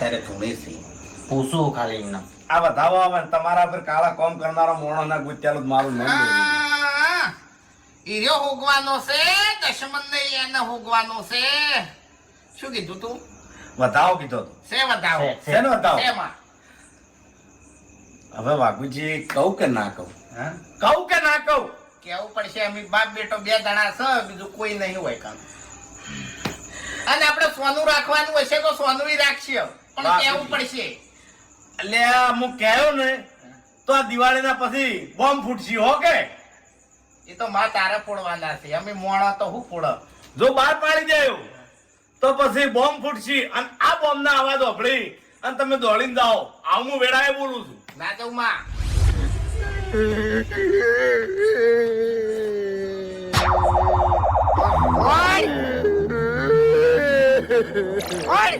અત્યારે ધૂણી છે. પૂછું ખાલી એમને. આ વધાવો આવે ને તમારા પર કાળા કોમ કરનારો મોણો ના ગુત્યાલું મારું નામ બોલું. ઈર્યો હોગવાનો છે દશમન ને એને હોગવાનો છે. શું કીધું તું? વધાવો કીધો તો. છે બતાવો. શેનો વધાવો? શેમાં? હવે વાઘુજી કહું કે ના કહું? હા? કહું કે ના કહું? કેવું પડશે. અમે બાપ બેટો બે જણા છે, બીજું કોઈ નહીં હોય કામ. અને આપણે સોનું રાખવાનું હશે તો સોનું રાખશે, પણ વાહ, કેવું પડશે. એટલે હું કહ્યું ને તો આ દિવાળીના પછી બોમ્બ ફૂટશે હો કે? એ તો માં તારે ફોડવાના છે, અમે મોણા તો હું ફોડ. જો બહાર પાડી દેવું તો પછી બોમ્બ ફૂટશે અને આ બોમ્બ ના અવાજ સાંભળી અને તમે દોડીને જાઓ. આવું હું વેળાએ બોલું છું. ના જવું માં. ઓય! ઓય!